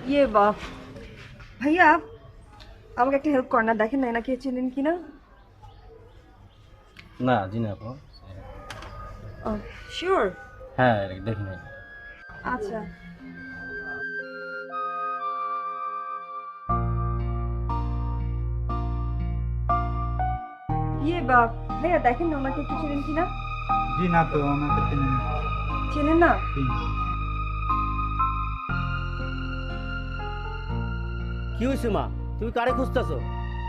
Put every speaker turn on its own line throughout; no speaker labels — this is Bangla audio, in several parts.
ইয়ে বাপ ভাইয়া, আমাকে একটা হেল্প কর না, দেখেন না এনাকে চেনেন কিনা।
না জি না আপু।
শিওর?
হ্যাঁ দেখি নাই।
আচ্ছা ইয়ে বাপ ভাইয়া, দেখেন না ওনাকে একটু চেনেন কিনা।
জি না তো, ওনাকে চিনি না।
চেনেন না?
জি।
কি হয়েছে মা, তুমি কারে খুঁজতেছো?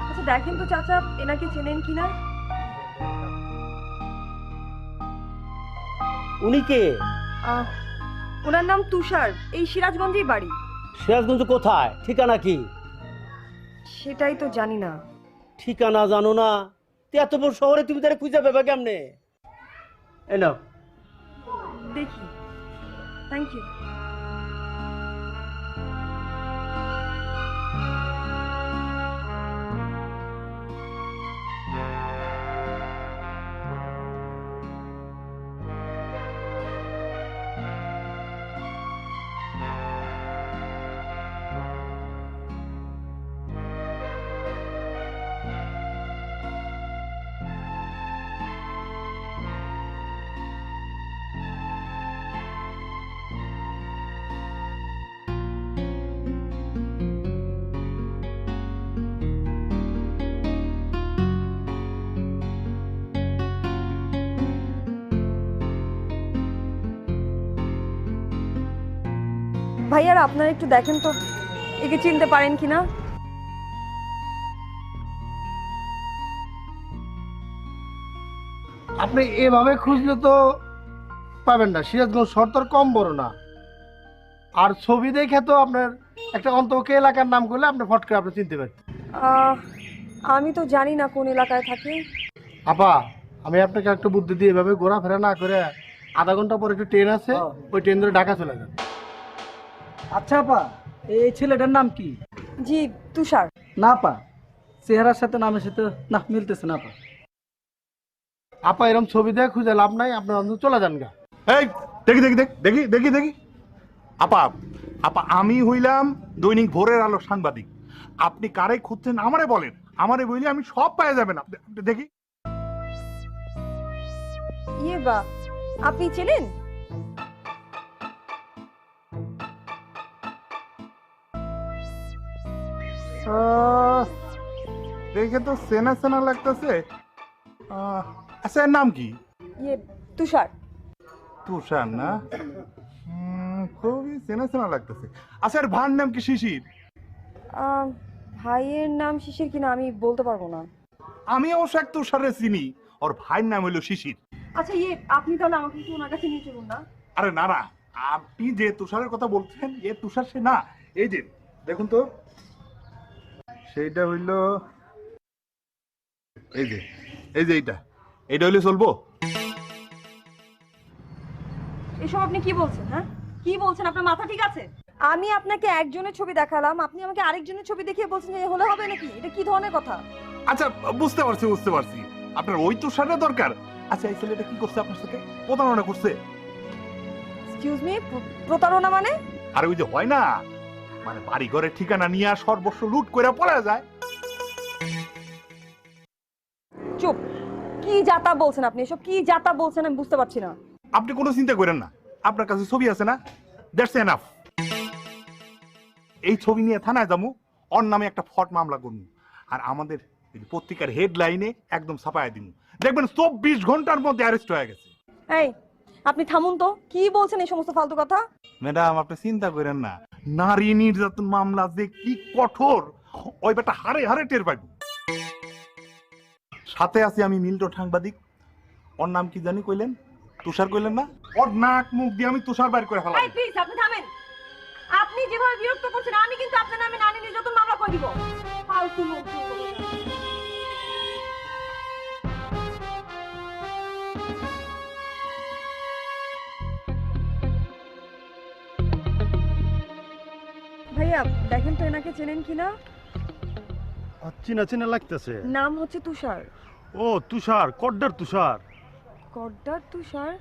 আচ্ছা দেখেন তো চাচা এনাকে চেনেন কিনা।
উনি কে?
ওনার নাম তুষার, এই সিরাজগঞ্জেই বাড়ি।
সিরাজগঞ্জ কোথায়, ঠিকানা কি?
সেটাই তো জানি না।
ঠিকানা জানো না? তো এত বড় শহরে তুমি তারা খুঁজে পাবে কেমনে? এই নাও।
দেখি, থ্যাংক ইউ। ভাইয়ারা আপনারা একটু দেখেন তো একে চিনতে পারেন কিনা।
আপনি এভাবে খুঁজলে তো পাবেন না, সিরাজগঞ্জ শহর তো আর কম বড় না। আর ছবি দেখে তো আপনার একটা অন্তকে এলাকার নাম করলে আপনি ফট করে আপনি চিনতে পারতেন।
আমি তো জানি না কোন এলাকায় থাকে।
আপা, আমি আপনাকে একটা বুদ্ধি দিয়ে এভাবে ঘোরাফেরা না করে আধা ঘন্টা পরে একটু ট্রেন আছে, ওই ট্রেন ধরে ঢাকা চলে যান।
আচ্ছা আপা, এই ছেলেটার নাম কি?
জি তুষার।
না পা, চেহারার সাথে নামের সাথে না মিলতেছে না পা।
আপা এরকম ছবি দেখে খুঁজে লাভ নাই, আপনার অন্তত চলে যান গা।
এই দেখি দেখি দেখি দেখি দেখি আপা, আপা আমি হইলাম দৈনিক ভোরের আলো সাংবাদিক। আপনি কারে খুঁজছেন আমারে বলেন, আমারে বললে আমি সব পাওয়া যাবেন। আপনি দেখি।
ইয়ে বা আপনি চেনেন?
দেখে তো চেনা চেনা লাগতেছে। আচ্ছা এর নাম কি?
ইয়ে তুষার।
তুষার না? খুবই চেনা চেনা লাগতেছে। আচ্ছা এর ভার নাম কি? শিশির?
ভাইয়ের নাম শিশির কিনা আমি বলতে পারবো না।
আমি অবশ্য এক তুষারের চিনি, ওর ভাইয়ের নাম হলো শিশির।
আচ্ছা ইয়ে আপনি তাহলে আমাকে একটু ওনার কাছে নিয়ে চলুন না।
আরে না না, আপনি যে তুষারের কথা বলছেন এ তুষার সে না। এই যে দেখুন তো, সেইটা হইল এই যে এইটা এইটা হইলে চলবো?
এসব আপনি কি বলছেন? হ্যাঁ কি বলছেন? আপনার মাথা ঠিক আছে? আমি আপনাকে একজনের ছবি দেখালাম, আপনি আমাকে আরেকজনের ছবি দেখিয়ে বলছেন যে হলে হবে নাকি? এটা কি ধরনের কথা?
আচ্ছা বুঝতে পারছি আপনার ওই তুষারের দরকার। আচ্ছা এই ছেলেটা কি করছে আপনার সাথে? প্রতারণা করছে?
এক্সকিউজ মি, প্রতারণা মানে?
আর ওই যে হয় না, মানে বাড়ি ঘরের ঠিকানা নিয়ে সর্বস্ব লুট করে পড়া যায়।
চুপ! কি যাতা বলছেন আপনি? এসব কি যাতা বলছেন আমি বুঝতে পারছি না।
আপনি কোনো চিন্তা করেন না, আপনার কাছে ছবি আছে না, দ্যাটস এনাফ। এই ছবি নিয়ে থানায় যাবো, ওর নামে একটা ফট মামলা করবো, আর আমাদের পত্রিকার হেডলাইনে একদম ছাপায় দিব, দেখবেন 24 ঘন্টার মধ্যে অ্যারেস্ট হয়ে গেছে।
এই আপনি থামুন তো, কি বলছেন এই সমস্ত ফালতু কথা?
ম্যাডাম আপনি চিন্তা করেন না, নারী নির্যাতন মামলা যে কি কঠোর, ওই বেটা হারে হারে টের পাইব। সাথে আছি আমি মিল্টন সাংবাদিক। ওর নাম কি জানি কইলেন? তুষার কইলেন না? ওর নাক মুখ দিয়ে আমি তুষার বাইর করে ফেলাম।
এই প্লিজ আপনি থামেন। আপনি যেভাবে বিরক্ত করছেন আমি কিন্তু আপনার নামে নারী নির্যাতন মামলা করে দিব। ফালতু লোক। ভাইয়া দেখেন তো এনাকে চেনেন কিনা।
চিনা চিনা লাগতেছে।
নাম হচ্ছে তুষার।
ও তুষার, কড্ডার তুষার।
কড্ডার তুষার?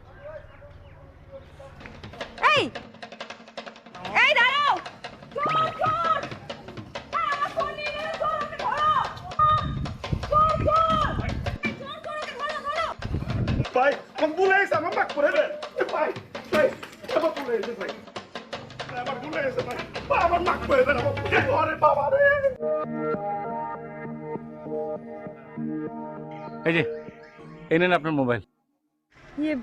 এই এই দাঁড়াও! চল চল!
আমার ভুলে গেছে, আমার মাফ করে দেন ভাই, ভাই, আমার ভুলে গেছে ভাই, আমার ভুলে গেছে ভাই, আমার মাফ করে দেন, আমার বাবা রে।
এই যে এই নেন আপনার মোবাইল।
ইয়ে,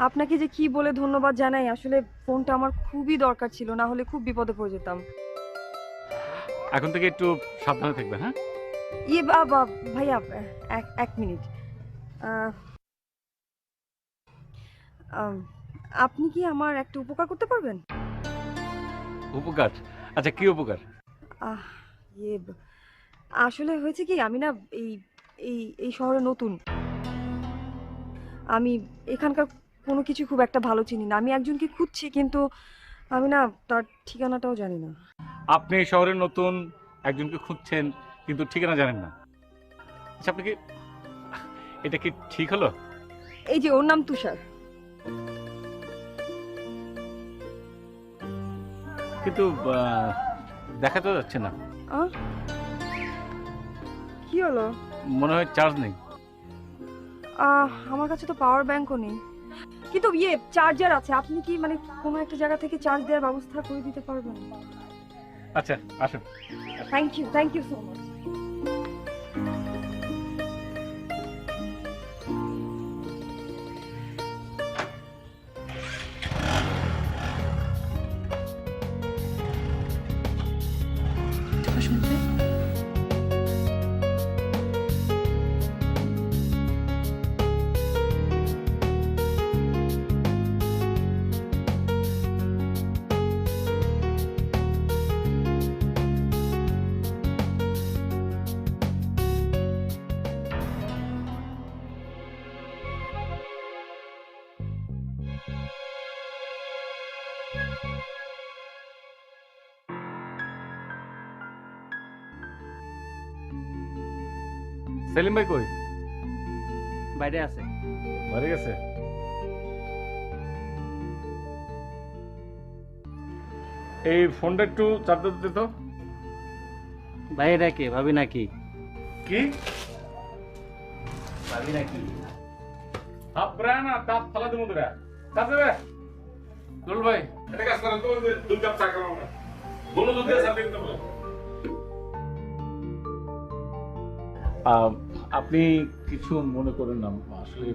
আপনাকে যে কি বলে ধন্যবাদ জানাই, আসলে ফোনটা আমার খুবই দরকার ছিল, না হলে খুব বিপদে পড়ে যেতাম।
এখন থেকে একটু সাবধানে থাকবেন, হ্যাঁ?
ইয়ে বাবা, ভাইয়া এক মিনিট। আপনি কি আমার একটা উপকার করতে পারবেন?
উপকার? আচ্ছা, কি উপকার?
আহ ইয়ে, আসলে হয়েছে কি, আমি না এই এই এই শহরে নতুন। আমি এখানকার কোনো কিছু খুব একটা ভালো চিনি না। আমি একজনকে খুঁজছি, কিন্তু আমি না তার ঠিকানাটাও জানি না।
আপনি এই শহরে নতুন, একজনকে খুঁজছেন, কিন্তু ঠিকানা জানেন না। আচ্ছা, আপনি কি, এটা কি ঠিক হলো?
এই যে, ওর নাম তুষার।
কিন্তু দেখা তো যাচ্ছে না।
আহ? কি হলো?
মনে হয় চার্জ নেই।
আমার কাছে তো পাওয়ার ব্যাংকও নেই, কিন্তু ইয়ে চার্জার আছে। আপনি কি মানে কোনো একটা জায়গা থেকে চার্জ দেওয়ার ব্যবস্থা করে দিতে পারবেন?
আচ্ছা, আসুন।
Thank you so much.
Salim ভাই কই?
বাইরে আছে।
বাড়ি গেছে? এই ফোনটা একটু চার্জ দিতে তো।
ভাই এটা কে? ভাবি নাকি?
কি
ভাবি নাকি?
হাফ ব্রায়া না তাপ ফালা দেবো তোরা। চার্জ দেবে? দুল ভাই, এটা কাজ করেন তো, দুই কাপ চা খাওয়া আমরা। বলো দুধ দিয়ে চা দিতে বলো। আপনি কিছু মনে করেন না, আসলে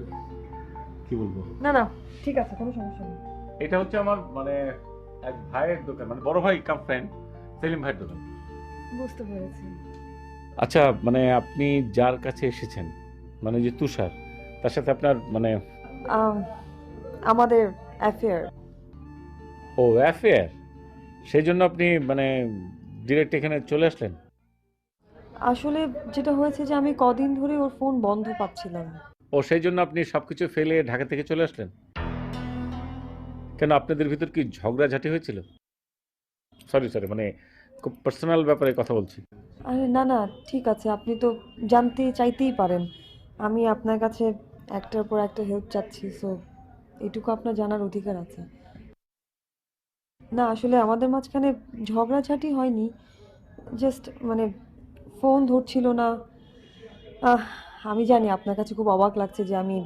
কি বলবো,
না না, ঠিক আছে, কোনো সমস্যা নেই।
এটা হচ্ছে আমার মানে এক ভাইয়ের দোকান, মানে বড় ভাই কাম ফ্রেন্ড, সেলিম ভাইয়ের দোকান।
বুঝতে পেরেছি।
আচ্ছা, মানে আপনি যার কাছে এসেছেন, মানে যে তুষার, তার সাথে আপনার মানে
আমাদের অ্যাফেয়ার।
ও অ্যাফেয়ার, সেই জন্য আপনি মানে ডিরেক্ট এখানে চলে আসলেন?
আসলে যেটা হয়েছে যে আমি কদিন ধরে ওর ফোন বন্ধ পাচ্ছিলাম।
ও সেই জন্য আপনি সবকিছু ফেলে ঢাকা থেকে চলে আসলেন? কেন, আপনাদের ভিতর কি ঝগড়াঝাটি হয়েছিল? সরি মানে খুব পার্সোনাল ব্যাপারে কথা বলছি।
আরে না না, ঠিক আছে, আপনি তো জানতে চাইতেই পারেন। আমি আপনার কাছে একটার পর একটা হেল্প চাচ্ছি, সো এটুকু আপনার জানার অধিকার আছে। না আসলে আমাদের মাঝখানে ঝগড়াঝাটি হয়নি, জাস্ট মানে ফোন ধরছিল না। আমি জানি আপনার কাছে খুব অবাক লাগছে যে আমি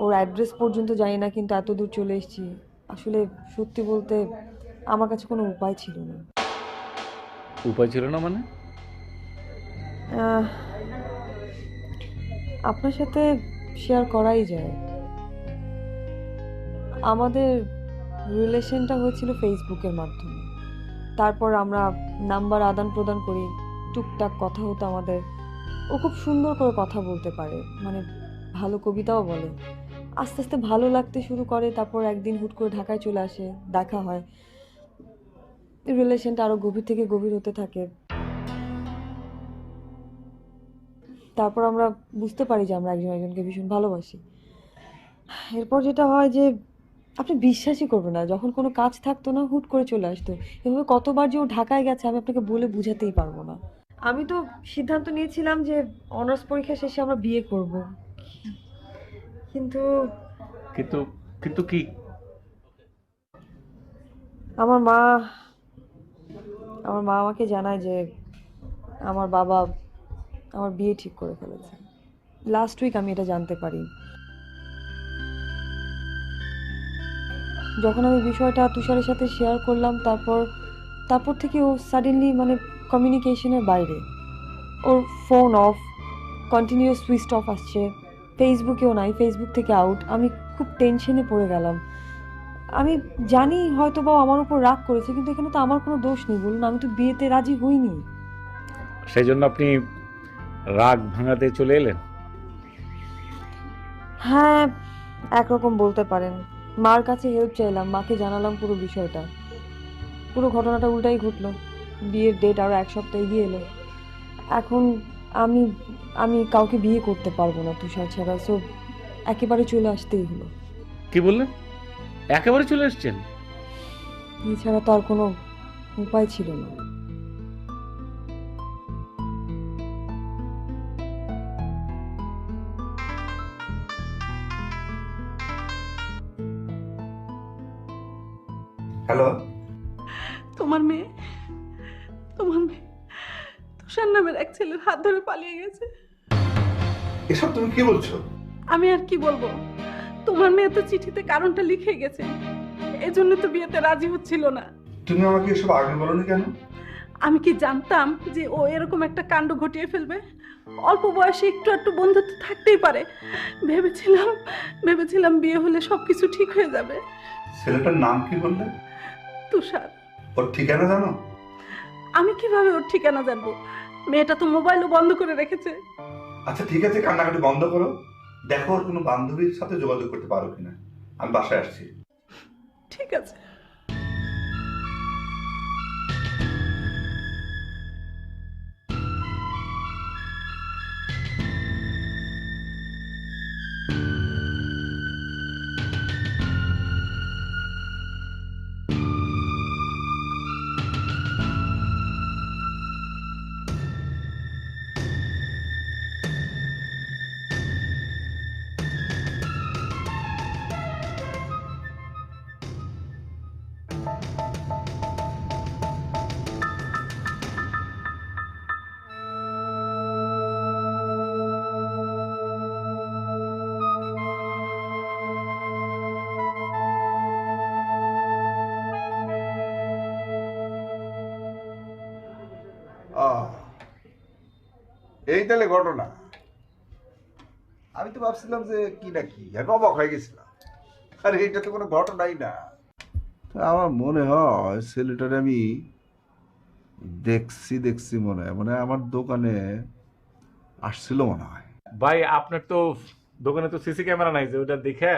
ওর অ্যাড্রেস পর্যন্ত জানি না, কিন্তু এত দূর চলে এসেছি। আসলে সত্যি বলতে আমার কাছে কোনো উপায় ছিল না।
উপায় ছিল না মানে?
আপনার সাথে শেয়ার করাই যায়। আমাদের রিলেশনটা হয়েছিল ফেসবুকের মাধ্যমে। তারপর আমরা নাম্বার আদান প্রদান করি, টুকটাক কথা হতো আমাদের। ও খুব সুন্দর করে কথা বলতে পারে, মানে ভালো কবিতাও বলে। আস্তে আস্তে ভালো লাগতে শুরু করে, তারপর একদিন হুট করে ঢাকায় চলে আসে, দেখা হয়, রিলেশনটা আরও গভীর থেকে গভীর হতে থাকে। তারপর আমরা বুঝতে পারি যে আমরা একজন একজনকে ভীষণ ভালোবাসি। এরপর যেটা হয় যে আপনি বিশ্বাসই করবেন না, যখন কোনো কাজ থাকতো না হুট করে চলে আসতো। এভাবে কতবার যে ও ঢাকায় গেছে আমি আপনাকে বলে বুঝাতেই পারবো না। আমি তো সিদ্ধান্ত নিয়েছিলাম যে অনার্স পরীক্ষা শেষে আমরা বিয়ে করব, কিন্তু
কিন্তু কিন্তু কি?
আমার মা আমাকে জানায় যে আমার বাবা আমার বিয়ে ঠিক করে ফেলেছে। লাস্ট উইক আমি এটা জানতে পারি। যখন আমি বিষয়টা তুষারের সাথে শেয়ার করলাম, তারপর থেকে ও সাডেনলি মানে কমিউনিকেশনের বাইরে। ওর phone off, continuous switch off আসছে, ফেসবুকেও নাই, ফেসবুক থেকে আউট। আমি খুব টেনশনে পড়ে গেলাম। আমি জানি হয়তো বা আমার উপর রাগ করেছে, কিন্তু এখানে তো আমার কোনো দোষ নেই বলুন, আমি তো বিয়েতে রাজি হইনি।
সেই জন্য আপনি রাগ ভাঙাতে চলে এলেন?
হ্যাঁ, একরকম বলতে পারেন। মার কাছে হেল্প চাইলাম, মাকে জানালাম পুরো বিষয়টা। পুরো ঘটনাটা উল্টাই ঘটলো। বিয়ের ডেট আরও 1 সপ্তাহ এগিয়ে এলো। এখন আমি আমি কাউকে বিয়ে করতে পারবো না তুষার ছাড়া, সো একেবারে চলে আসতেই হলো।
কি বললেন? একেবারে চলে এসছেন?
এছাড়া তো আর কোনো উপায় ছিল না।
হ্যালো,
তোমার মেয়ে তুষার নামের এক ছেলের হাত ধরে পালিয়ে গেছে।
এসব তুমি কি বলছো?
আমি আর কি বলবো, তোমার মেয়ে তো চিঠিতে কারণটা লিখে গেছে, এজন্য তো বিয়েতে রাজি হচ্ছিল না।
তুমি আমাকে এসব আগে বলনি কেন?
আমি কি জানতাম যে ও এরকম একটা কাণ্ড ঘটিয়ে ফেলবে? অল্প বয়সে একটু বন্ধুত্ব থাকতেই পারে। ভেবেছিলাম বিয়ে হলে সবকিছু ঠিক হয়ে যাবে।
ছেলেটার নাম কি বললে?
তুষার।
ওর ঠিকানা জানো?
আমি কিভাবে ওর ঠিকানা জানবো? মেয়েটা তো মোবাইলও বন্ধ করে রেখেছে।
আচ্ছা ঠিক আছে, কান্নাকাটি বন্ধ করো। দেখো ওর কোনো বান্ধবীর সাথে যোগাযোগ করতে পারো কিনা। আমি বাসায় আসছি।
ঠিক আছে।
এই তাহলে ঘটনা। আমি তো ভাবছিলাম যে কি না কি, এখন অবাক হয়ে গেছিলাম। আরে এটা তো কোনো ঘটনাই না। আমার মনে হয় ছেলেটারে আমি দেখছি মনে হয়, মানে আমার দোকানে আসছিল মনে হয়।
ভাই আপনার তো দোকানে তো সিসি ক্যামেরা নাই যে ওটা দেখে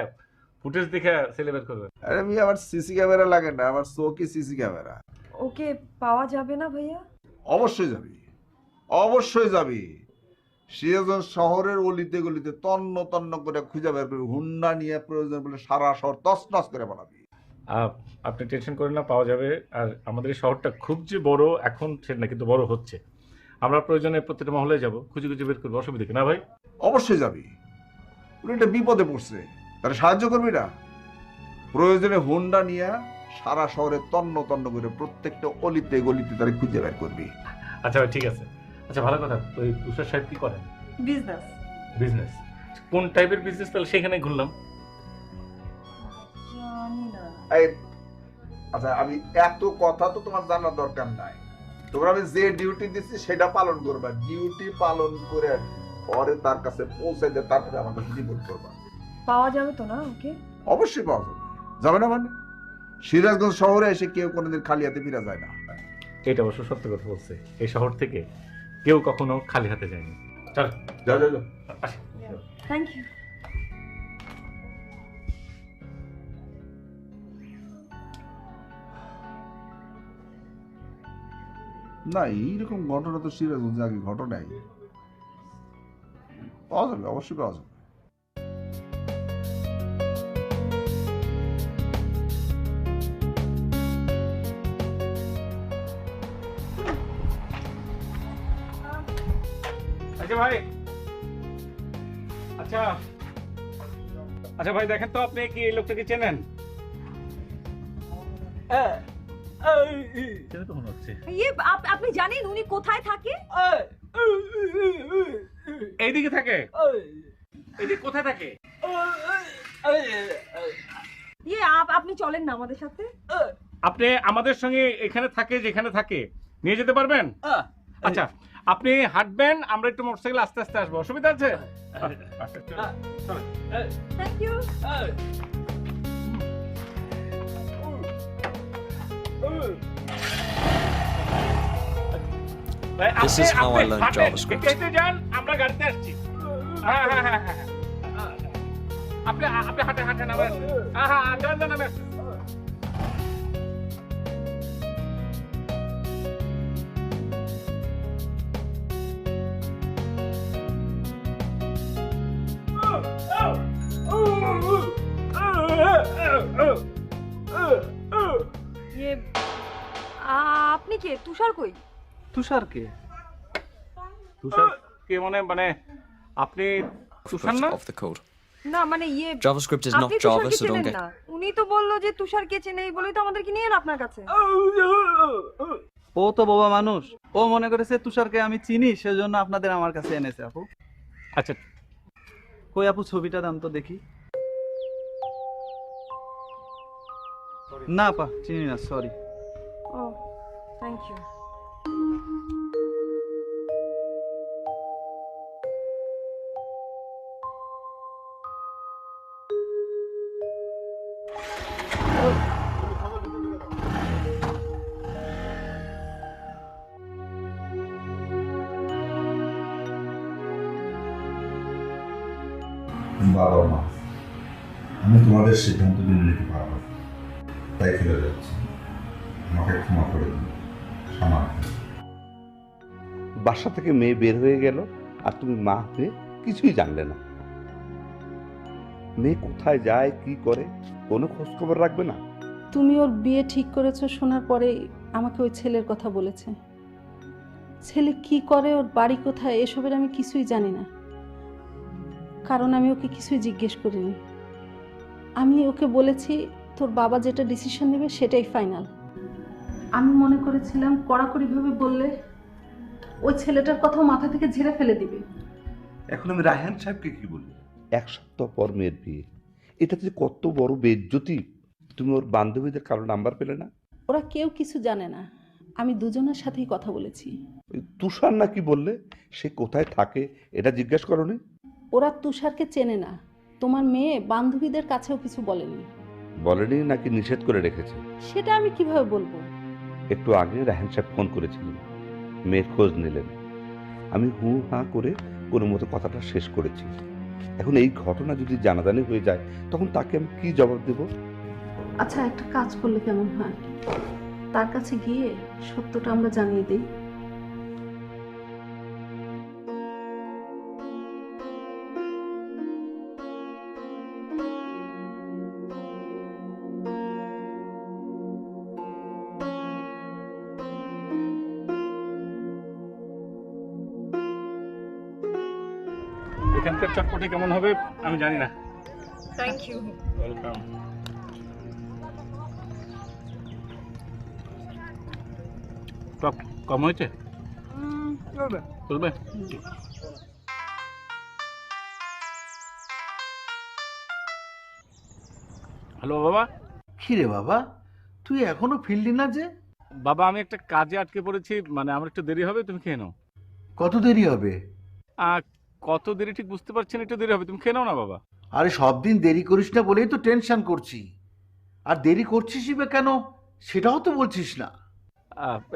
ফুটেজ দেখে সেলিব্রেট করবেন।
আরে আমি আমার সিসি ক্যামেরা লাগে না, আমার চোখে সিসি ক্যামেরা।
ওকে পাওয়া যাবে না ভাইয়া?
অবশ্যই যাবি। সিরাজগঞ্জ শহরের অলিতে গলিতে তন্ন তন্ন করে খুঁজে বের করবি, হুন্ডা নিয়ে প্রয়োজন বলে সারা শহর তছনছ করে বানাবি।
আপনি টেনশন করেন না, পাওয়া যাবে। আর আমাদের এই শহরটা খুব যে বড় এখন সে না, কিন্তু বড় হচ্ছে। আমরা প্রয়োজনে প্রত্যেকটা মহলে যাব, খুঁজে বের করবো, অসুবিধা কি না ভাই?
অবশ্যই যাবি। উনি একটা বিপদে পড়ছে, তারা সাহায্য করবি না? প্রয়োজনে হুন্ডা নিয়ে সারা শহরে তন্ন তন্ন করে প্রত্যেকটা অলিতে গলিতে তারা খুঁজে বের করবি।
আচ্ছা ভাই ঠিক আছে। আচ্ছা ভালো কথা, ওই তুষার সাহেব কি করেন? বিজনেস। কোন টাইপের বিজনেস? তাহলে সেখানে ঘুরলাম।
আচ্ছা আমি এত কথা তো তোমার জানার দরকার নাই। তোমরা আমি যে ডিউটি দিচ্ছি সেটা পালন করবা, ডিউটি পালন করে পরে তার কাছে পৌঁছে দিয়ে তারপরে আমার কাছে রিপোর্ট করবা।
পাওয়া যাবে তো না ওকে?
অবশ্যই পাওয়া যাবে। যাবে না মানে? সিরাজগঞ্জ শহরে এসে কেউ কোনোদিন খালি হাতে ফিরে যায় না।
এটা অবশ্য সত্য কথা বলছে, এই শহর থেকে কেউ কখনো খালি হাতে যায়নি। চল
যাও।
আসি।
Thank you.
না এইরকম ঘটনা তো সিরাজগঞ্জে আগে ঘটে নাই। পাওয়া যাবে, অবশ্যই পাওয়া যাবে।
আচ্ছা ভাই, আচ্ছা ভাই দেখেন তো, আপনি কি এই লোকটাকে চেনেন? চেনে তো মনে হচ্ছে।
আপনি জানেন উনি কোথায় থাকে?
এইদিকে থাকে। এইদিকে কোথায় থাকে?
আপনি চলেন না আমাদের সাথে।
আপনি আমাদের সঙ্গে এখানে থাকে, যেখানে থাকে নিয়ে যেতে পারবেন? আচ্ছা, আপনি হাঁটবেন, আমরা একটু মোটরসাইকেল আস্তে আস্তে আসবো, অসুবিধা আছে?
Thank you.
This is how I learned JavaScript.
যান, আমরা গাড়িতে আসছি। হ্যাঁ হ্যাঁ হ্যাঁ হ্যাঁ, আপনি আপনি হাঁটেন হাঁটেন, আমরা আসছি। হ্যাঁ হ্যাঁ, যান যান, আমি আসছি।
আপনি কে? তুষার কই?
তুষার কে?
তুষার কে মানে আপনি তুষার না?
Off the code.
না মানে
JavaScript is not
আপনি
Java,
তুষারকে
so don't
চেনেন
get.
না। উনি তো বললো যে তুষারকে চেনে, এই বলেই তো আমাদেরকে নিয়ে এলো আপনার কাছে।
ও তো বাবা মানুষ, ও মনে করেছে তুষারকে আমি চিনি, সেজন্য আপনাদের আমার কাছে এনেছে। আপু
আচ্ছা,
কই আপু ছবিটা দাম তো দেখি। না আপা চিনি না, সরি।
O thank you.
বাবা মা, আমি তোমাদের সিদ্ধান্ত মেনে নিতে পারবো, তাই ফিরে যাচ্ছি। আমাকে ক্ষমা করে দিন। ক্ষমা।
বাসা থেকে মেয়ে বের হয়ে গেল আর তুমি মা হয়ে কিছুই জানলে না। মেয়ে কোথায় যায়, কি করে, কোনো খোঁজ খবর রাখবে না?
তুমি ওর বিয়ে ঠিক করেছো শোনার পরে আমাকে ওই ছেলের কথা বলেছে। ছেলে কি করে, ওর বাড়ি কোথায়, এসবের আমি কিছুই জানি না, কারণ আমি ওকে কিছুই জিজ্ঞেস করিনি। আমি ওকে বলেছি তোর বাবা যেটা ডিসিশন নেবে সেটাই ফাইনাল। আমি মনে করেছিলাম কড়াকড়িভাবে বললে ওই ছেলেটার কথা মাথা থেকে ঝেড়ে ফেলে দিবে।
এখন আমি রায়হান সাহেবকে কি বলি? 1 সপ্তাহ পর মেয়ের বিয়ে, এটা যে কত বড় বেজ্জতি। তুমি ওর বান্ধবীদের কারো নাম্বার পেলে না?
ওরা কেউ কিছু জানে না, আমি দুজনের সাথেই কথা বলেছি।
ওই তুষার নাকি বললে, সে কোথায় থাকে এটা জিজ্ঞেস করনি?
ওরা তুষারকে চেনে না, তোমার মেয়ে বান্ধবীদের কাছেও কিছু বলেনি।
বলেনি নাকি নিষেধ করে রেখেছে?
সেটা আমি কিভাবে বলবো?
একটু আগে রায়হান সাহেব ফোন করেছিলেন, মেয়ের খোঁজ নিলেন। আমি হু হা করে কোনো মতো কথাটা শেষ করেছি। এখন এই ঘটনা যদি জানাজানি হয়ে যায়, তখন তাকে আমি কি জবাব দেব?
আচ্ছা একটা কাজ করলে কেমন হয়, তার কাছে গিয়ে সত্যটা আমরা জানিয়ে দিই।
এখানকার চটপটি কেমন হবে আমি জানি না।
Thank you.
ওয়েলকাম। টক কম হয়েছে? চলবে। হ্যালো বাবা।
কি রে বাবা, তুই এখনো ফিরলি না যে?
বাবা আমি একটা কাজে আটকে পড়েছি, মানে আমার একটু দেরি হবে, তুমি খেয়ে নাও।
কত দেরি হবে?
কত দেরি ঠিক বুঝতে পারছি না, একটু দেরি হবে, তুমি খেয়ে নাও না বাবা।
আরে সব দিন দেরি করিস না বলেই তো টেনশন করছি। আর দেরি করছিসই বা কেন সেটাও তো বলছিস না।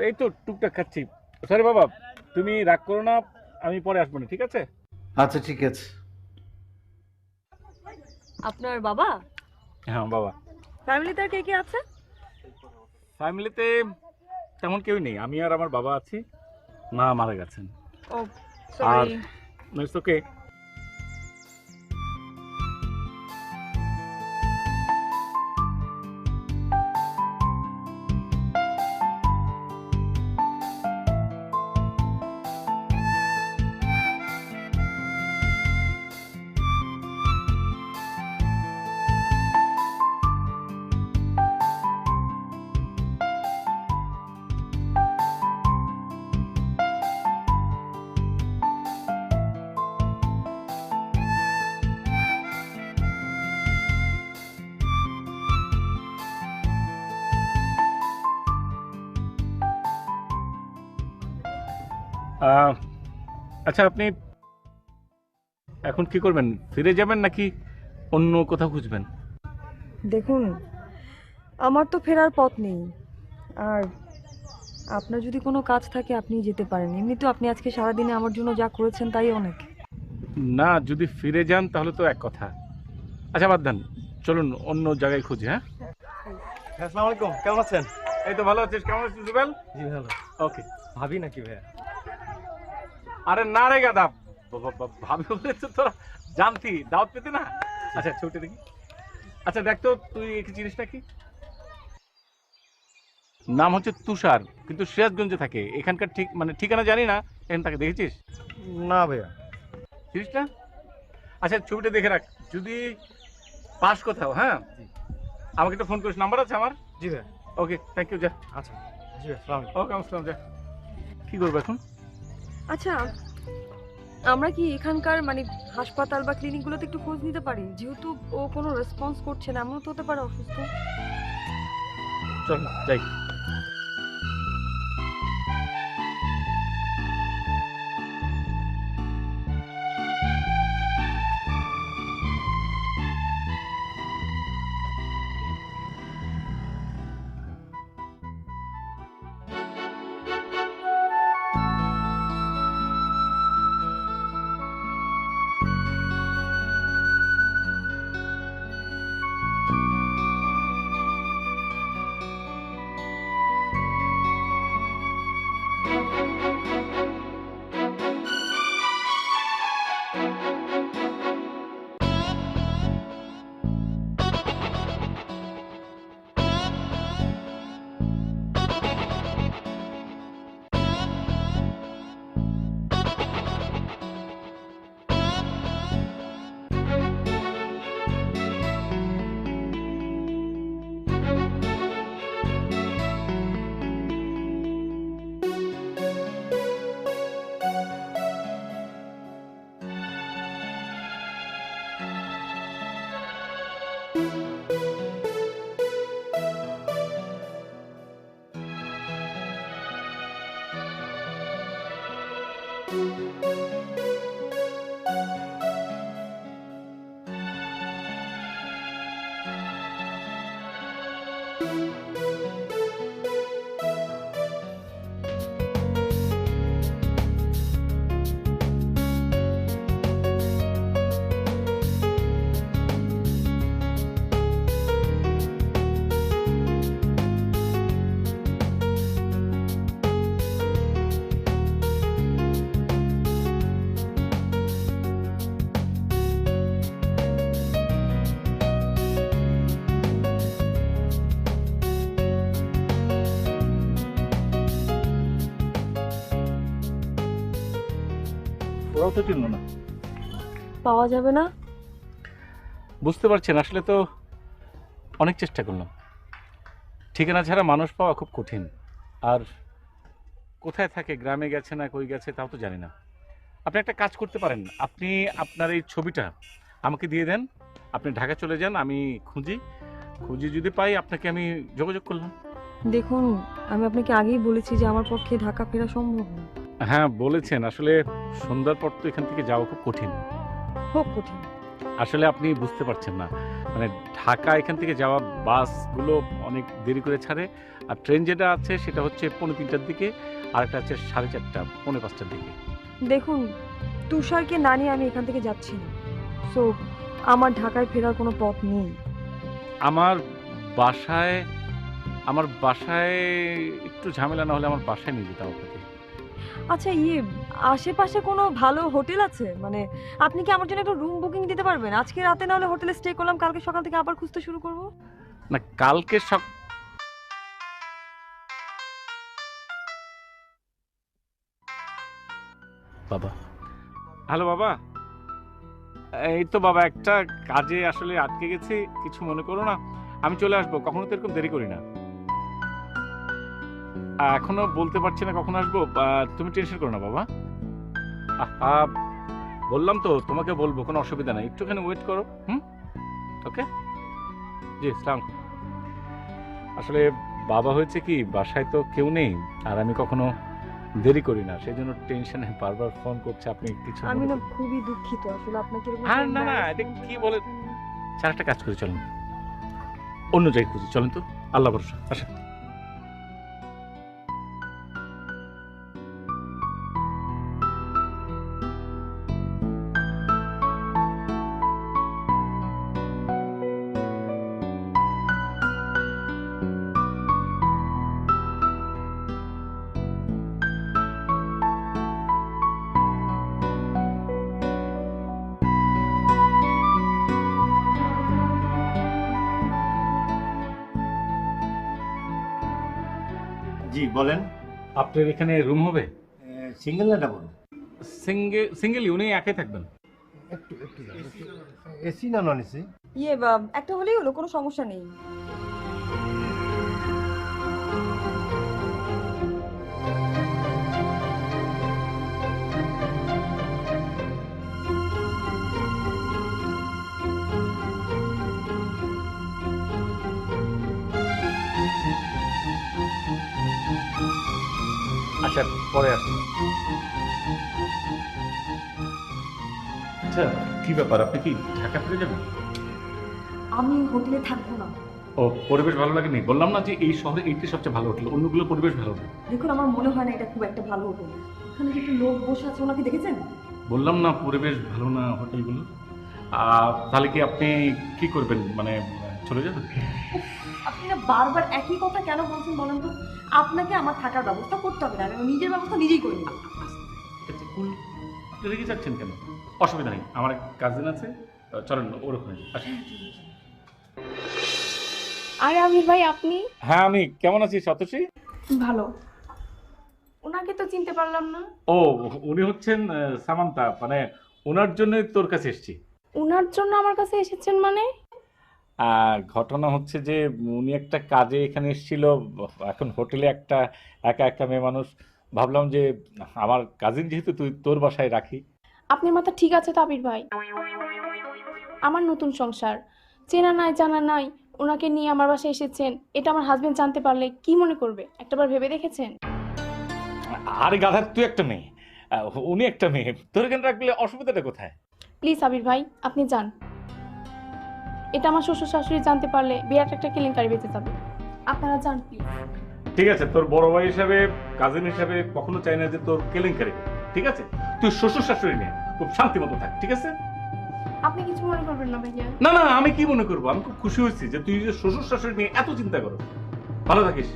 এই তো টুকটাক খাচ্ছি। সরি বাবা, তুমি রাগ করো না, আমি পরে আসবো না, ঠিক আছে?
আচ্ছা ঠিক আছে।
আপনার বাবা?
হ্যাঁ বাবা।
ফ্যামিলিতে আর কে কে আছে?
ফ্যামিলিতে তেমন কেউ নেই, আমি আর আমার বাবা আছি, মা মারা গেছেন।
ও
আর
সরি।
It's okay. আচ্ছা, আপনি এখন কি করবেন? ফিরে যাবেন নাকি অন্য কোথাও খুঁজবেন?
দেখুন, আমার তো ফেরার পথ নেই। আর আপনার যদি কোনো কাজ থাকে আপনি যেতে পারেন। এমনিতেও আপনি আজকে সারাদিনে আমার জন্য যা করেছেন তাই অনেক।
না, যদি ফিরে যান তাহলে তো এক কথা। আচ্ছা, বাদ দেন, চলুন অন্য জায়গায় খুঁজি। হ্যাঁ,
আসসালামু আলাইকুম, কেমন আছেন?
এই তো ভালো আছিস। কেমন আছিস জুবেল?
জি ভালো।
ওকে।
ভাবি নাকি ভাইয়া?
আরে না রে গাদা, ভাবি বলে তো তোরা জানতি, দাওয়াত পেতে না। আচ্ছা, ছুটে দেখি। আচ্ছা দেখ তো, তুই কি চিনিস নাকি? নাম হচ্ছে তুষার, কিন্তু সিরাজগঞ্জে থাকে। এখানকার ঠিক মানে ঠিকানা জানি না, এখানে তাকে দেখেছিস?
না ভাইয়া।
চিনিস না? আচ্ছা, ছবিটা দেখে রাখ, যদি পাস কোথাও, হ্যাঁ আমাকে একটা ফোন করিস। নাম্বার আছে আমার?
জি ভাইয়া।
ওকে, থ্যাংক ইউ। যা।
আচ্ছা জি ভাইয়া, আসসালামু আলাইকুম।
ওকে, আসসালাম। যা। কি করবো এখন?
আচ্ছা, আমরা কি এখানকার মানে হাসপাতাল বা ক্লিনিকগুলোতে একটু খোঁজ নিতে পারি? যেহেতু ও কোনো রেসপন্স করছে না, এমনও তো হতে পারে অসুস্থ।
চল যাই। ওরাও তো চিনল না।
পাওয়া যাবে না?
বুঝতে পারছেন, আসলে তো অনেক চেষ্টা করলাম। ঠিকানা ছাড়া মানুষ পাওয়া খুব কঠিন। আর কোথায় থাকে, গ্রামে গেছে না কই গেছে তাও তো জানি না। আপনি একটা কাজ করতে পারেন, আপনি আপনার এই ছবিটা আমাকে দিয়ে দেন, আপনি ঢাকা চলে যান, আমি খুঁজি যদি পাই আপনাকে আমি যোগাযোগ করলাম।
দেখুন, আমি আপনাকে আগেই বলেছি যে আমার পক্ষে ঢাকা ফেরা সম্ভব না।
হ্যাঁ বলেছেন, আসলে সন্ধ্যার পর তো এখান থেকে যাওয়া খুব কঠিন।
খুব কঠিন।
আসলে আপনি বুঝতে পারছেন না, মানে ঢাকা এখান থেকে যাওয়া বাসগুলো অনেক দেরি করে ছাড়ে, আর ট্রেন যেটা আছে সেটা হচ্ছে 3:45টার দিকে, আর একটা আছে 4:30, 4:45টার দিকে।
দেখুন, তুষারকে না নিয়ে আমি এখান থেকে যাচ্ছি না। সো আমার ঢাকায় ফেরার কোনো পথ নেই।
আমার বাসায় একটু ঝামেলা না হলে আমার বাসায় নিয়ে যেতাম আপনাকে।
আচ্ছা, আশেপাশে কোনো ভালো হোটেল আছে? মানে আপনি কি আমার জন্য একটা রুম বুকিং দিতে পারবেন? আজকে রাতে না হলে হোটেলে স্টে করলাম, কালকে সকাল থেকে আবার খুঁজতে শুরু করব।
না, কালকে বাবা, হ্যালো বাবা। এই তো বাবা, একটা কাজে আসলে আটকে গেছি, কিছু মনে করো না, আমি চলে আসবো, কখনো তো এরকম দেরি করি না। এখনো বলতে পারছি না কখন আসবো, তুমি টেনশন করো না বাবা। বললাম তো তোমাকে বলবো, কোনো অসুবিধা নাই, একটুখানি ওয়েট করো। ওকে জি, সালাম। আসলে বাবা হয়েছে কি, বাসায় তো কেউ নেই, আর আমি কখনো দেরি করি না, সেই জন্য টেনশনে বারবার ফোন করছে। আপনি কিছু
আমি
মনে
না
করবেন
খুবই দুঃখিত আসলে আপনাকে এরকম
আর
একটা
না না, এটা
embarrassment
কি বলে, স্যার একটা কাজ করে চলেন, অন্য জায়গায় খুঁজি, চলেন তো, আল্লাহ ভরসা, আসেন।
জি বলেন।
আপনার এখানে রুম হবে?
সিঙ্গেল না ডাবল?
সিঙ্গেলই, উনি একাই থাকবেন।
একটু এসি না নন এসি?
ইয়ে একটা হলেই হলো, কোনো সমস্যা নেই।
আচ্ছা, পরে আসুন। আচ্ছা, কি ব্যাপার, আপনি কি ঢাকা ফিরে যাবেন?
আমি হোটেলে থাকবো না।
ও, পরিবেশ ভালো লাগেনি? বললাম না যে এই শহরে এইটি সবচেয়ে ভালো হোটেল, অন্যগুলো পরিবেশ ভালো না।
দেখুন, আমার মনে হয় না এটা খুব একটা ভালো হোটেল। ওখানে যে একটা লোক বসে আছে, ওনাকে দেখেছেন?
বললাম না পরিবেশ ভালো না হোটেলগুলো। তাহলে কি আপনি কি করবেন, মানে চলে যাবেন?
আপনি না বারবার একই কথা কেন বলছেন বলেন তো? আপনাকে আমার থাকার ব্যবস্থা করতে হবে না, আমি নিজের ব্যবস্থা নিজেই করে নেব।
আচ্ছা, কুল, আপনি রেগে যাচ্ছেন কেন? অসুবিধা নেই, আমার এক কাজিন আছে, চলেন ওর ওখানে আসেন।
আরে আমির ভাই, আপনি?
হ্যাঁ, আমি কেমন আছি সতোষী?
ভালো। ওনাকে তো চিনতে পারলাম না।
ও, উনি হচ্ছেন সামান্তা, মানে ওনার জন্যই তোর কাছে এসেছি।
ওনার জন্য আমার কাছে এসেছেন মানে?
ঘটনা হচ্ছে যে উনি একটা কাজে এখানে এসেছিল, এখন হোটেলে একটা একা একটা মেয়ে মানুষ, ভাবলাম যে আমার কাজিন যেহেতু তুই, তোর বাসায় রাখি।
আপনার মাথা ঠিক আছে তো আবির ভাই? আমার নতুন সংসার, চেনা নাই জানা নাই, ওনাকে নিয়ে আমার বাসায় এসেছেন, এটা আমার হাজবেন্ড জানতে পারলে কি মনে করবে একটাবার ভেবে দেখেছেন?
আরে গাধার, তুই একটা মেয়ে, উনি একটা মেয়ে, তোর এখানে রাখলে অসুবিধাটা কোথায়?
প্লিজ আবির ভাই, আপনি যান। এটা আমার শ্বশুর শাশুড়ি জানতে পারলে বিরাট একটা কেলেঙ্কারি বেঁচে যাবে। আপনারা যান প্লিজ।
ঠিক আছে, তোর বড় ভাই হিসাবে, কাজিন হিসাবে কখনো চাই না যে তোর কেলেঙ্কারি, ঠিক আছে? তুই শ্বশুর শাশুড়ি নিয়ে খুব শান্তি মতো থাক, ঠিক আছে?
আপনি কিছু মনে করবেন না ভাইয়া।
না না, আমি কি মনে করবো, আমি খুব খুশি হয়েছি যে তুই যে শ্বশুর শাশুড়ি নিয়ে এত চিন্তা করো। ভালো থাকিস।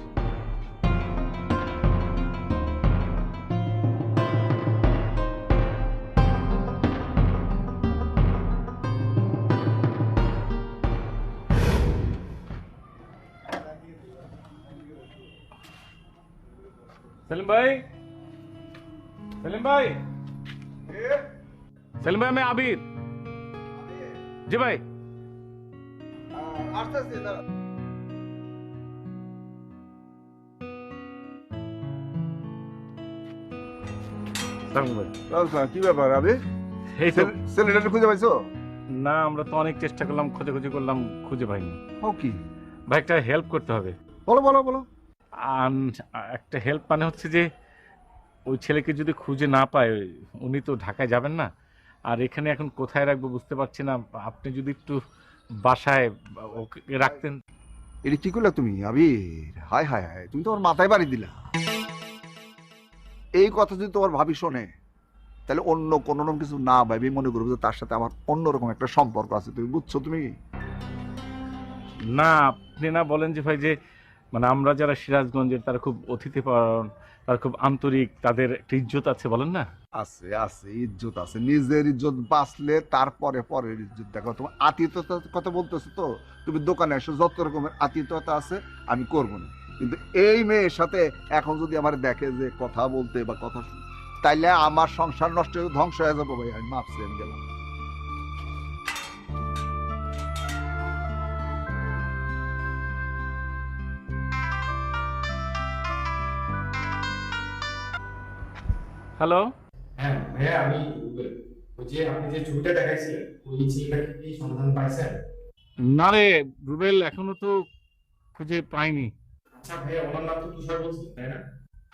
সেলিম ভাই, সেলিম ভাই, সেলিম ভাই, আমি আবির। জি ভাই।
কি ব্যাপার আবে?
এই তো,
ছেলেটাকে খুঁজে পাইছো?
না, আমরা তো অনেক চেষ্টা করলাম, খোঁজাখুঁজি করলাম, খুঁজে পাইনি।
ও কি?
ভাই, একটা হেল্প করতে হবে।
বলো বলো বলো।
একটা হেল্প মানে হচ্ছে যে ওই ছেলেকে যদি খুঁজে না পায়, উনি তো ঢাকায় যাবেন না, আর এখানে এখন কোথায় রাখবো বুঝতে পারছি না। আপনি যদি একটু বাসায় ওকে রাখতেন।
এটা কি করলে তুমি আবির? হায় হায় হায়, তুমি তোমার মাথায় বাড়ি দিলা। এই কথা যদি তোমার ভাবি শোনে, তাহলে অন্য কোনো রকম কিছু না ভাবি মনে করবো যে তার সাথে আমার অন্যরকম একটা সম্পর্ক আছে। তুমি বুঝছো? তুমি
না, আপনি না বলেন যে ভাই, যে মানে আমরা যারা সিরাজগঞ্জের তারা খুব অতিথিপরায়ণ, তারা খুব আন্তরিক, তাদের একটা ইজ্জত আছে, বলেন না?
আছে আছে, ইজ্জত আছে। নিজের ইজ্জত বাঁচলে তারপরে পরের ইজ্জত দেখো। তোমার আতিথ্যতার কথা বলতেছো তো, তুমি দোকানে এসে যত রকমের আতিথ্যতা আছে আমি করবো না, কিন্তু এই মেয়ের সাথে এখন যদি আমার দেখে যে কথা বলতে বা কথা, তাইলে আমার সংসার নষ্ট হয়ে ধ্বংস হয়ে যাবো ভাই। আমি মাপছি, আমি গেলাম।
হ্যালো।
হ্যাঁ ভাইয়া, আমি ওই যে আপনি যে ছবিটা দেখাইছিলেন, ওই ছেলেটাকে কি সন্ধান পাইছেন?
না রে রুবেল, এখনো তো খুঁজে পাইনি।
আচ্ছা ভাইয়া, ওনার নাম তো তুষার বলছেন, তাই না?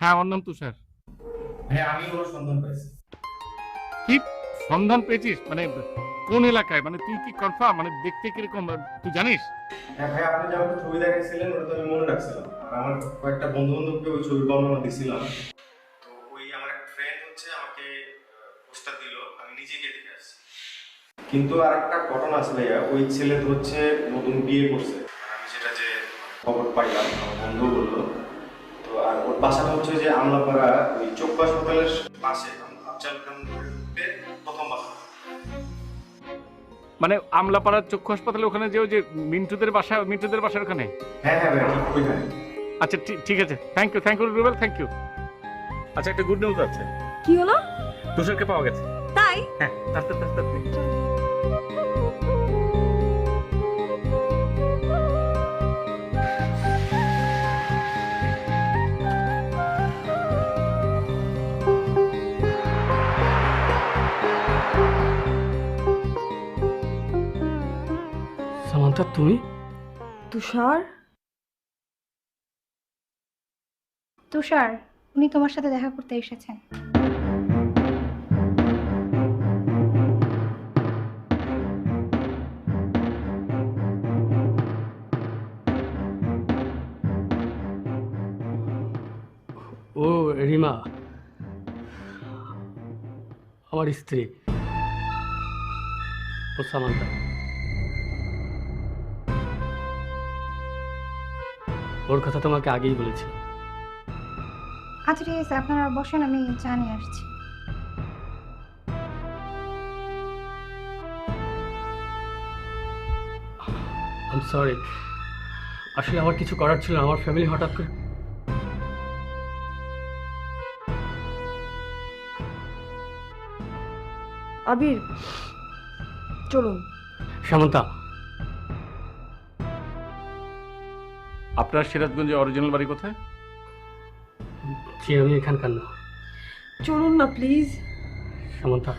হ্যাঁ, ওর নাম তুষার।
ভাইয়া আমি ওর সন্ধান পাইছি।
কি সন্ধান পেয়েছিস? মানে কোন এলাকায়? মানে তুই কি কনফার্ম? মানে দেখতে কিরকম তুই জানিস?
হ্যাঁ ভাই, আপনি যে আমাকে ছবি দেখাইছিলেন ওটা তো আমি মনে রাখছিলাম, আর আমার কয়েকটা বন্ধু বান্ধবকে ওই ছবি বর্ণনা দিছিলাম। তো ওই আমার একটা ফ্রেন্ড হচ্ছে আমাকে পোস্টার দিল, আমি নিজে গিয়ে দেখে আসছি। কিন্তু আর একটা ঘটনা আছে ভাইয়া, ওই ছেলে তো হচ্ছে নতুন বিয়ে করছে, আর আমি যেটা যে খবর পাইলাম আমার বন্ধু বললো। তো আর ওর বাসাটা হচ্ছে যে আমলাপাড়া ওই চোখ হাসপাতালের পাশে, আফজাল খান রোডে প্রথম বাসা।
মানে আমলাপাড়ার চক্ষু হাসপাতালে ওখানে যে ওই যে মিন্টুদের বাসার ওখানে?
হ্যাঁ হ্যাঁ ভাই, ঠিক ওইখানে।
আচ্ছা ঠিক আছে, thank you Rubel, thank you. আচ্ছা, একটা গুড নিউজ আছে।
কি হলো?
তুষারকে পাওয়া গেছে।
তাই?
হ্যাঁ, তাড়াতাড়ি।
সামান্তা, তুমি?
তুষার?
তুষার, উনি তোমার সাথে দেখা করতে এসেছেন।
ও রিমা, আমার স্ত্রী। ও সামান্তা। ওর কথা তোমাকে আগেই বলেছি।
আচ্ছা ঠিক আছে, আপনারা বসেন, আমি চা নিয়ে আসছি।
আই এম সরি, আসলে আমার কিছু করার ছিল না। আমার ফ্যামিলি হঠাৎ করে।
আবির, চলুন।
সামান্তা,
আপনার সিরাজগঞ্জে অরিজিনাল বাড়ি কোথায়?
জি, আমি এখানকার না।
চলুন না প্লিজ।
সামান্তা,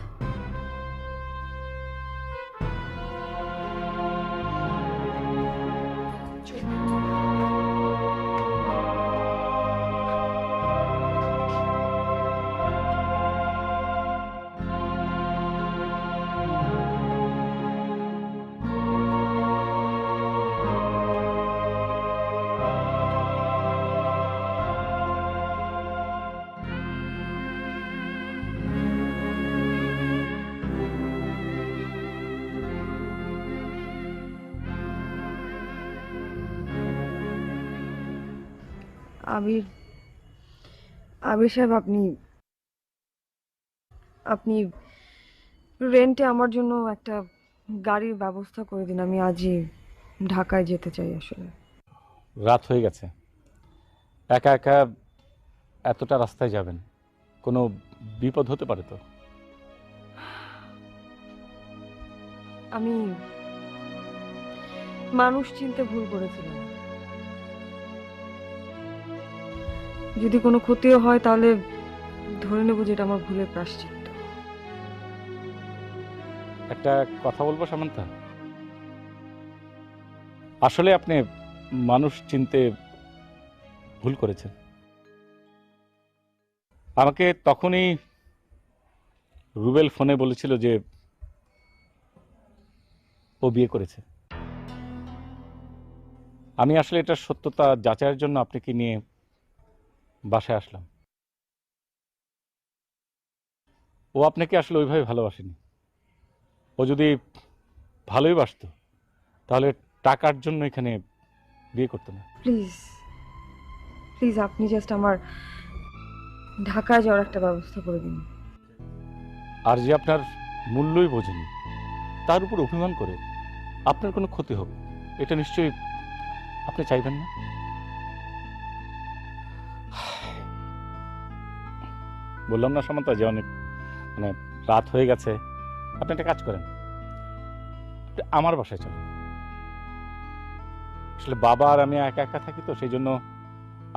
আবির সাহেব, আপনি রেন্টে আমার জন্য একটা গাড়ির ব্যবস্থা করে দিন। আমি আজই ঢাকায় যেতে চাই। আসলে
রাত হয়ে গেছে, একা একা এতটা রাস্তায় যাবেন, কোনো বিপদ হতে পারে তো।
আমি মানুষ চিনতে ভুল করেছিলাম। যদি কোনো ক্ষতিও হয় তাহলে ধরে নেব যেটা আমার ভুলের প্রায়শ্চিত্ত।
একটা কথা বলবো সামান্তা, আসলে আপনি মানুষ চিনতে ভুল করেছেন। আমাকে তখনই রুবেল ফোনে বলেছিল যে ও বিয়ে করেছে। আমি আসলে এটার সত্যতা যাচাইয়ের জন্য আপনাকে নিয়ে বাসায় আসলাম। ও আপনাকে আসলে ওইভাবে ভালোবাসেনি। ও যদি ভালোই বাসতো তাহলে টাকার জন্য এখানে বিয়ে করতো না।
প্লিজ প্লিজ, আপনি জাস্ট আমার ঢাকায় যাওয়ার একটা ব্যবস্থা করে দিন।
আর যে আপনার মূল্যই বোঝেনি, তার উপর অভিমান করে আপনার কোনো ক্ষতি হোক, এটা নিশ্চয়ই আপনি চাইবেন না। বললাম না সামান্তা যে অনেক রাত হয়ে গেছে, আপনি একটা কাজ করেন, আমার বাসায় চলেন। আসলে বাবা আর আমি একা একা থাকি তো, সেই জন্য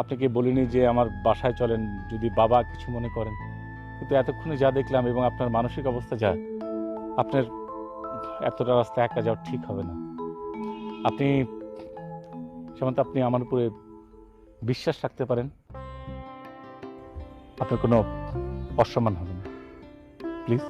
আপনাকে বলিনি যে আমার বাসায় চলেন, যদি বাবা কিছু মনে করেন। কিন্তু এতক্ষণে যা দেখলাম এবং আপনার মানসিক অবস্থা যা, আপনার এতটা রাস্তা একা যাওয়া ঠিক হবে না। আপনি সামান্তা, আপনি আমার উপরে বিশ্বাস রাখতে পারেন। আপনার কোনো অসম্মান হবে না প্লিজ।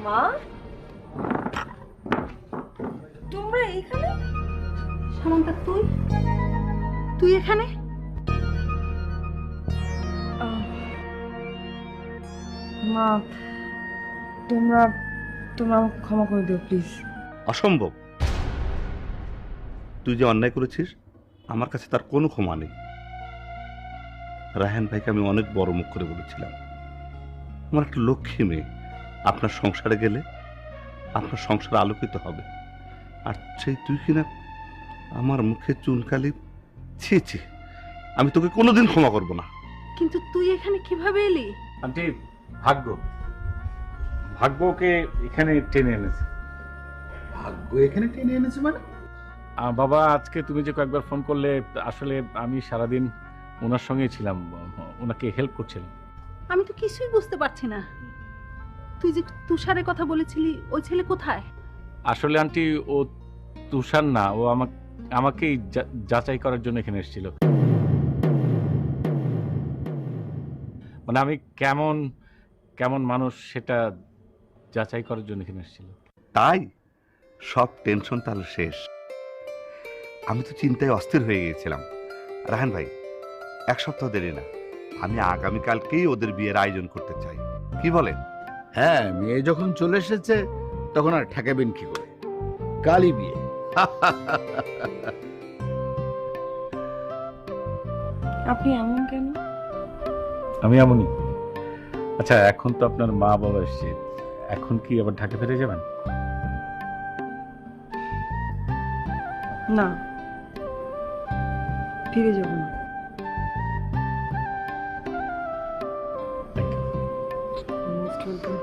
মা, তোমরা এখানে?
সামান্তা, তুই এখানে?
মা, তোমরা তোমরা আমাকে ক্ষমা করে দিও প্লিজ।
অসম্ভব। তুই যে অন্যায় করেছিস আমার কাছে তার কোনো ক্ষমা নেই। রায়হান ভাইকে আমি অনেক বড় মুখ করে বলেছিলাম, আমার একটা লক্ষ্মী মেয়ে আপনার সংসারে গেলে আপনার সংসার আলোকিত হবে, আর সেই তুই কিনা আমার মুখে চুনকালি। ছি ছি, আমি তোকে কোনোদিন ক্ষমা করব না।
কিন্তু তুই এখানে কিভাবে এলি?
আন্টি, ভাগ্যকে এখানে টেনে এনেছে।
ভাগ্য এখানে টেনে এনেছে মানে?
বাবা, আজকে তুমি যে কয়েকবার ফোন করলে, আসলে আমি সারাদিন ওনার সঙ্গেই ছিলাম, ওনাকে হেল্প করছিলাম।
আমি তো কিছুই বুঝতে পারছি না। তুই যে তুষারের কথা বলেছিলি, ওই ছেলে কোথায়?
আসলে আন্টি, ও তুষার না, ও আমাকেই যাচাই করার জন্য এখানে এসেছিল। মানে আমি কেমন কেমন মানুষ সেটা যাচাই করার জন্য এখানে এসেছিল।
তাই সব টেনশন তাহলে শেষ। আমি তো চিন্তায় অস্থির হয়ে গিয়েছিলাম। রায়হান ভাই, এক সপ্তাহ দেরি না, আমি আগামীকালকেই ওদের বিয়ের আয়োজন করতে চাই, কি বলেন?
হ্যাঁ, মেয়ে যখন চলে এসেছে তখন আর ঠেকাবেন কি করে? কালই বিয়ে।
আপনি এমন কেন?
আমি এমনই। আচ্ছা, এখন তো আপনার মা বাবা এসছে, এখন কি আবার ঢাকা ফিরে যাবেন?
না, ফিরে যাব না। Most welcome.